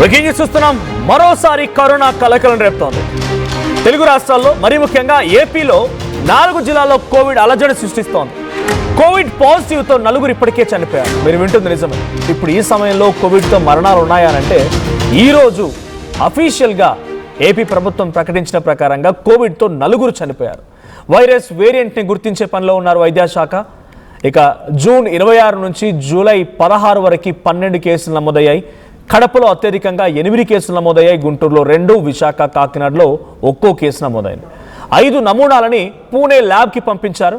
Breaking news చూస్తున్నాం. మరోసారి corona కలకలం రేపుతోంది. తెలుగు రాష్ట్రాల్లో మరీ ముఖ్యంగా ఏపీలో 4 జిల్లాల్లో కోవిడ్ అలజడి సృష్టిస్తోంది. కోవిడ్ పాజిటివ్తో 4 ఇప్పటికే చనిపోయారు. మీరు వింటుంది నిజమే. ఇప్పుడు ఈ సమయంలో కోవిడ్తో మరణాలు ఉన్నాయనంటే ఈరోజు అఫీషియల్గా ఏపీ ప్రభుత్వం ప్రకటించిన ప్రకారంగా కోవిడ్తో 4 చనిపోయారు. వైరస్ వేరియంట్ని గుర్తించే పనిలో ఉన్నారు వైద్యశాఖ. ఇక జూన్ 26 నుంచి జూలై 16 వరకు 12 కేసులు నమోదయ్యాయి. కడపలో అత్యధికంగా 8 కేసులు నమోదయ్యాయి. గుంటూరులో 2, విశాఖ, కాకినాడలో ఒక్కో కేసు నమోదైంది. 5 నమూనాలని పూణే ల్యాబ్కి పంపించారు.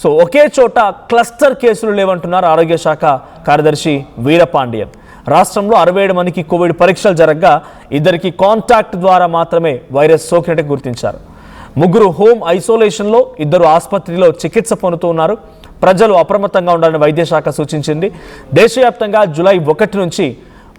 సో ఒకే చోట క్లస్టర్ కేసులు లేవంటున్నారు ఆరోగ్య శాఖ కార్యదర్శి వీరపాండియన్. రాష్ట్రంలో 67 మందికి కోవిడ్ పరీక్షలు జరగగా 2కి కాంటాక్ట్ ద్వారా మాత్రమే వైరస్ సోకినట్టు గుర్తించారు. 3 హోమ్ ఐసోలేషన్లో, 2 ఆసుపత్రిలో చికిత్స పొందుతూ ఉన్నారు. ప్రజలు అప్రమత్తంగా ఉండాలని వైద్యశాఖ సూచించింది. దేశవ్యాప్తంగా జూలై 1 నుంచి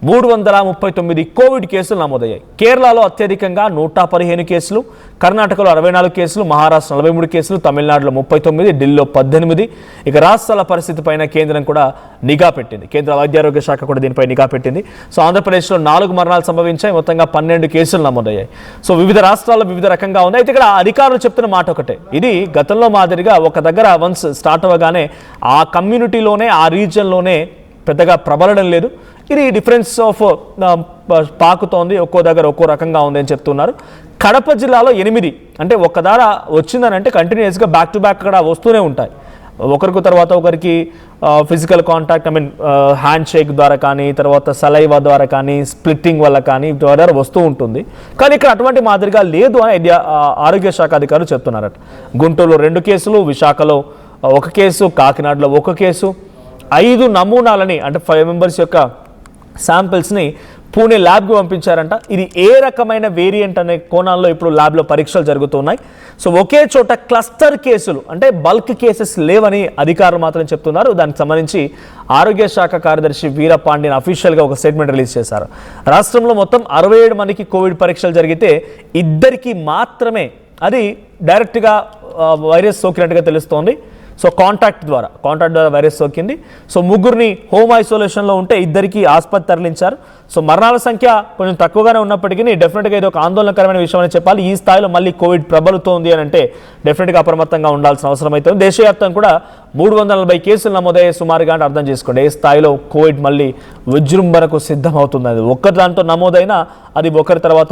339 కోవిడ్ కేసులు నమోదయ్యాయి. కేరళలో అత్యధికంగా 115 కేసులు, కర్ణాటకలో 64 కేసులు, మహారాష్ట్ర 43 కేసులు, తమిళనాడులో 39, ఢిల్లీలో 18. ఇక రాష్ట్రాల పరిస్థితి పైన కేంద్రం కూడా నిఘా పెట్టింది. కేంద్ర వైద్యారోగ్య శాఖ కూడా దీనిపై నిఘా పెట్టింది. సో ఆంధ్రప్రదేశ్లో 4 మరణాలు సంభవించాయి. మొత్తంగా 12 కేసులు నమోదయ్యాయి. సో వివిధ రాష్ట్రాల్లో వివిధ రకంగా ఉంది. అయితే ఇక్కడ అధికారులు చెప్తున్న మాట ఒకటే, ఇది గతంలో మాదిరిగా ఒక దగ్గర వన్స్ స్టార్ట్ అవ్వగానే ఆ కమ్యూనిటీలోనే ఆ రీజియన్లోనే పెద్దగా ప్రబలడం లేదు. ఇది డిఫరెన్స్ ఆఫ్ పాకుతోంది, ఒక్కో దగ్గర ఒక్కో రకంగా ఉంది అని చెప్తున్నారు. కడప జిల్లాలో 8 అంటే ఒక్క దార వచ్చిందని అంటే కంటిన్యూస్గా బ్యాక్ టు బ్యాక్ అక్కడ వస్తూనే ఉంటాయి. ఒకరికి తర్వాత ఒకరికి ఫిజికల్ కాంటాక్ట్, హ్యాండ్ షేక్ ద్వారా కానీ, తర్వాత సలైవా ద్వారా కానీ, స్ప్లిట్టింగ్ వల్ల కానీ ద్వారా వస్తూ ఉంటుంది. కానీ ఇక్కడ అటువంటి మాదిరిగా లేదు అని ఆరోగ్య శాఖ అధికారులు చెప్తున్నారట. గుంటూరులో 2 కేసులు, విశాఖలో 1 కేసు, కాకినాడలో 1 కేసు, 5 నమూనాలని అంటే 5 మెంబర్స్ యొక్క శాంపిల్స్ని పూణే ల్యాబ్కి పంపించారంట. ఇది ఏ రకమైన వేరియంట్ అనే కోణాల్లో ఇప్పుడు ల్యాబ్లో పరీక్షలు జరుగుతున్నాయి. సో ఒకే చోట క్లస్టర్ కేసులు అంటే బల్క్ కేసెస్ లేవని అధికారులు మాత్రం చెప్తున్నారు. దానికి సంబంధించి ఆరోగ్య శాఖ కార్యదర్శి వీరపాండియన్ అఫీషియల్గా ఒక స్టేట్మెంట్ రిలీజ్ చేశారు. రాష్ట్రంలో మొత్తం 67 మందికి కోవిడ్ పరీక్షలు జరిగితే 2కి మాత్రమే అది డైరెక్ట్గా వైరస్ సోకినట్టుగా తెలుస్తోంది. సో కాంటాక్ట్ ద్వారా వైరస్ సోకింది. సో 3 హోమ్ ఐసోలేషన్లో ఉంటే 2కి ఆసుపత్రి తరలించారు. సో మరణాల సంఖ్య కొంచెం తక్కువగానే ఉన్నప్పటికీ డెఫినెట్గా ఇది ఒక ఆందోళనకరమైన విషయం అని చెప్పాలి. ఈ స్థాయిలో మళ్ళీ కోవిడ్ ప్రబలుతోంది అని అంటే డెఫినెట్గా అప్రమత్తంగా ఉండాల్సిన అవసరం అయితే ఉంది. దేశవ్యాప్తంగా కూడా 340 కేసులు నమోదయ్యే సుమారుగా అంటే అర్థం చేసుకోండి ఏ స్థాయిలో కోవిడ్ మళ్ళీ విజృంభణకు సిద్ధమవుతుంది. అది ఒక్కరి దాంతో నమోదైనా అది ఒకరి తర్వాత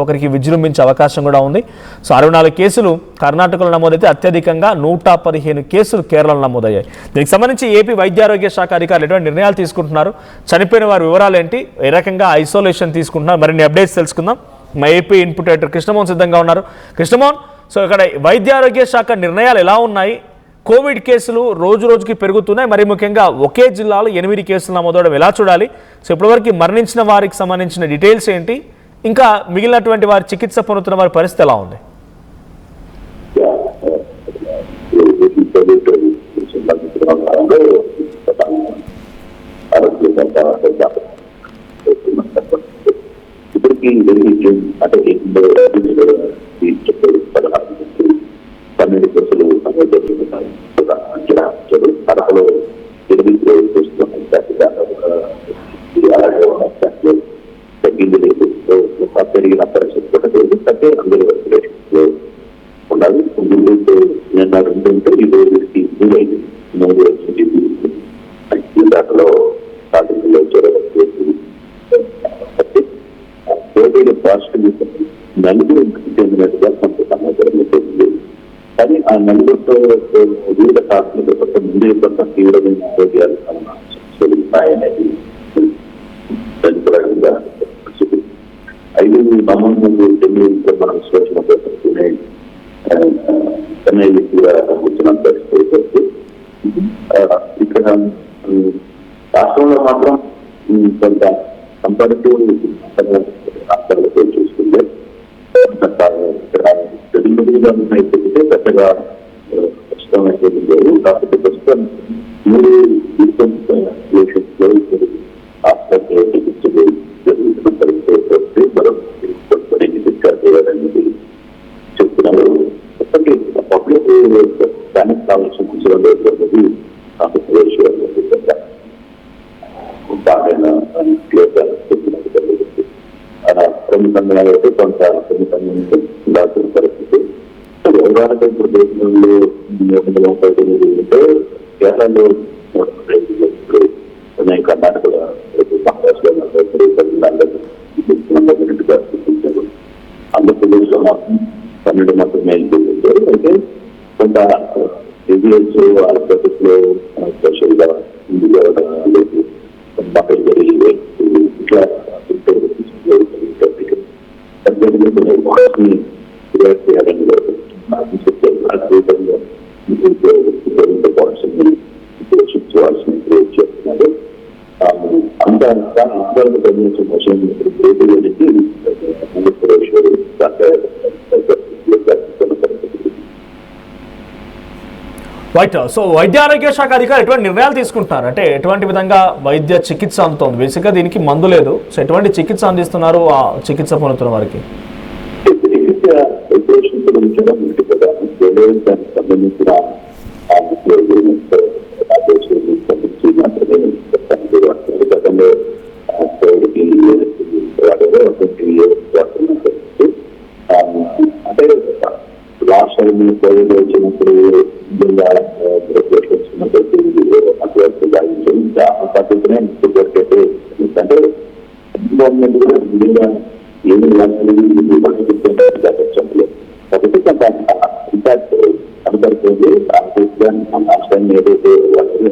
ఒకరికి విజృంభించే అవకాశం కూడా ఉంది. సో 64 కేసులు కర్ణాటకలో నమోదైతే అత్యధికంగా 115 కేసులు కేరళలో నమోదయ్యాయి. దీనికి సంబంధించి ఏపీ వైద్యారోగ్య శాఖ అధికారులు ఎటువంటి నిర్ణయాలు తీసుకుంటున్నారు, చనిపోయిన వారి వివరాలు ఏంటి, ఏ రకంగా ఐసోలేషన్ తీసుకుంటున్నారు, మరిన్ని అప్డేట్స్ తెలుసుకుందాం. మా ఏపీ ఇన్పుట్ ఎడిటర్ కృష్ణమోహన్ సిద్ధంగా ఉన్నారు. కృష్ణమోహన్, సో ఇక్కడ వైద్యారోగ్య శాఖ నిర్ణయాలు ఎలా ఉన్నాయి? కోవిడ్ కేసులు రోజు రోజుకి పెరుగుతున్నాయి. మరి ముఖ్యంగా ఒకే జిల్లాలో 8 కేసులు నమోదవడం ఎలా చూడాలి? సో ఇప్పటివరకు మరణించిన వారికి సంబంధించిన డీటెయిల్స్ ఏంటి, ఇంకా మిగిలినటువంటి వారి చికిత్స పొందుతున్న వారి పరిస్థితి ఎలా ఉంది? ఇప్పటికీ అంటే 12 కేసులు కడపలో 8 తగ్గింది. పెరిగిన పరిస్థితి కూడా అంటే అందరూ ఉండాలి. నిన్న 2 ఉంటే ఈ రోజుకి 3 వచ్చింది. దాంట్లో సాధనలో కోవిడ్ పాజిటివ్ 4 చెందినట్టుగా కొంత సమాచారం తెలిసింది. కానీ ఆ 4తో వివిధ కారణాల కోసం ముందే కొంత తీవ్రమైన ఆరోగ్యాలు ఉన్నాయనేది తదుపరంగా 5 నమూనాలు చెన్నైలో మనం స్వచ్ఛంగా చెన్నై వచ్చిన పరిస్థితి. ఇక్కడ రాష్ట్రంలో మాత్రం కొంత కంపారిటివ్ రాష్ట్రాలతో చూసుకుంటే ప్రతినిధిగా అయితే పెద్దగా కష్టం అయితే లేదు. కాకపోతే ప్రస్తుతం 3 ఆసుపత్రిలో చికిత్సలు జరుగుతున్న పరిస్థితి మనం డిశ్చార్జ్ చేయాలనేది చెప్తున్నారు. పబ్లిక్ దానికి కావాల్సిన కూర్చోవడం ఆంధ్రప్రదేశ్ బాగా క్లియర్గా చెప్పినట్టుగా ప్రముఖంగా అయితే కొంత సున్నితంగా ఉంది డాక్టర్ పరిస్థితి. సో వ్యవహారంగా ఇప్పుడు దేశంలో 139 ఉంటే కేరళలో ఇప్పుడు ఉన్నాయి, కర్ణాటకలో మహారాష్ట్రలో ఆంధ్రప్రదేశ్ లో మాత్రం 12 మాత్రమే అయిపోయింది. అయితే కొంత రివ్యూస్ ఆంధ్రప్రదేశ్ లో స్పెషల్ గా లేదు ఇట్లా అంత Andhra Pradesh motion Andhra Pradesh right. So వైద్య ఆరోగ్య శాఖ అధికారులు ఎటువంటి నిర్ణయాలు తీసుకుంటున్నారు అంటే ఎటువంటి విధంగా వైద్య చికిత్స అందుతోంది? బేసిక్గా దీనికి మందు లేదు, సో ఎటువంటి చికిత్స అందిస్తున్నారు ఆ చికిత్స పొందుతున్న వారికి? సంబంధించిన అంటే లాస్ట్ టైం కోవిడ్ వచ్చినప్పుడు పద్ధతినే ఎందుకంటే గవర్నమెంట్ కూడా ఏమి కాబట్టి కొంత ఇంపాక్ట్ కనబడుతుంది. లాస్ట్ టైం ఏదైతే వాళ్ళని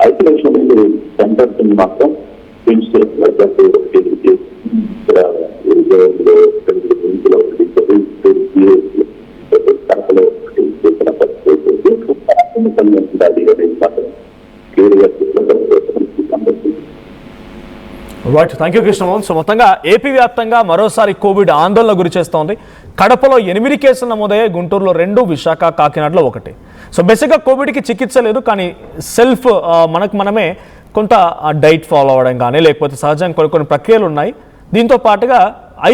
ఐసోలేషన్ సెంటర్స్ మాత్రం right. Thank you Krishnamohan. So మొత్తంగా ఏపీ వ్యాప్తంగా మరోసారి కోవిడ్ ఆందోళన గురి చేస్తోంది. కడపలో 8 కేసులు నమోదయ్యాయి, గుంటూరులో 2, విశాఖ కాకినాడలో 1. సో బేసిక్గా కోవిడ్కి చికిత్స లేదు, కానీ సెల్ఫ్ మనమే కొంత డైట్ ఫాలో అవ్వడం కానీ లేకపోతే సహజంగా కొన్ని ప్రక్రియలు ఉన్నాయి. దీంతో పాటుగా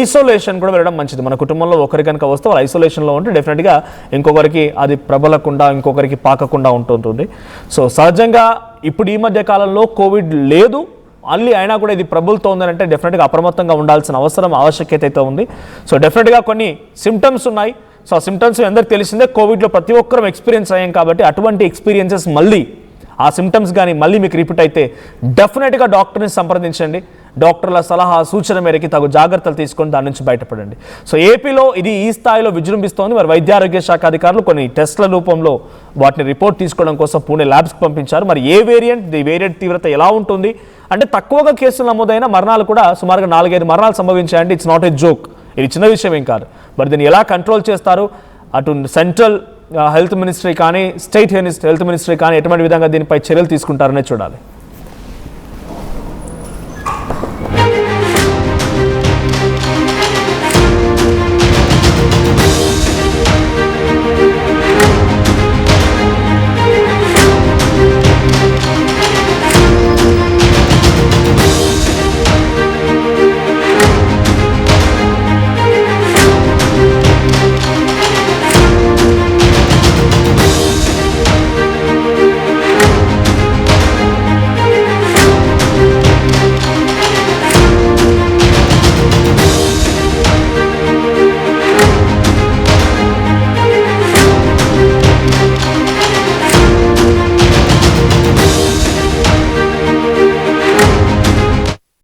ఐసోలేషన్ కూడా వెళ్ళడం మంచిది. మన కుటుంబంలో ఒకరి కనుక వస్తే వాళ్ళు ఐసోలేషన్లో ఉంటే డెఫినెట్గా ఇంకొకరికి అది ప్రబలకుండా ఇంకొకరికి పాకకుండా ఉంటుంటుంది. సో సహజంగా ఇప్పుడు ఈ మధ్య కాలంలో కోవిడ్ లేదు, మళ్ళీ అయినా కూడా ఇది ప్రబలుతోందని అంటే డెఫినెట్గా అప్రమత్తంగా ఉండాల్సిన ఆవశ్యకత అయితే ఉంది. సో డెఫినెట్గా కొన్ని సిమ్టమ్స్ ఉన్నాయి. సో ఆ సిమ్టమ్స్ అందరికీ తెలిసిందే, కోవిడ్లో ప్రతి ఒక్కరం ఎక్స్పీరియన్స్ అయ్యాం కాబట్టి అటువంటి ఎక్స్పీరియన్సెస్ మళ్ళీ ఆ సిమ్టమ్స్ కానీ మళ్ళీ మీకు రిపీట్ అయితే డెఫినెట్గా డాక్టర్ని సంప్రదించండి. డాక్టర్ల సలహా సూచన మేరకు తగు జాగ్రత్తలు తీసుకొని దాని నుంచి బయటపడండి. సో ఏపీలో ఇది ఈ స్థాయిలో విజృంభిస్తోంది. మరి వైద్య ఆరోగ్య శాఖ అధికారులు కొన్ని టెస్ట్ల రూపంలో వాటిని రిపోర్ట్ తీసుకోవడం కోసం పూణే ల్యాబ్స్కి పంపించారు. మరి ఏ వేరియంట్, ఈ వేరియంట్ తీవ్రత ఎలా ఉంటుంది అంటే తక్కువగా కేసులు నమోదైన మరణాలు కూడా సుమారుగా 4-5 మరణాలు సంభవించాయంటే ఇట్స్ నాట్ ఏ జోక్, ఇది చిన్న విషయం ఏం కాదు. మరి దీన్ని ఎలా కంట్రోల్ చేస్తారు? అటు సెంట్రల్ హెల్త్ మినిస్ట్రీ కానీ స్టేట్ హెల్త్ మినిస్ట్రీ కానీ ఎటువంటి విధంగా దీనిపై చర్యలు తీసుకుంటారనే చూడాలి.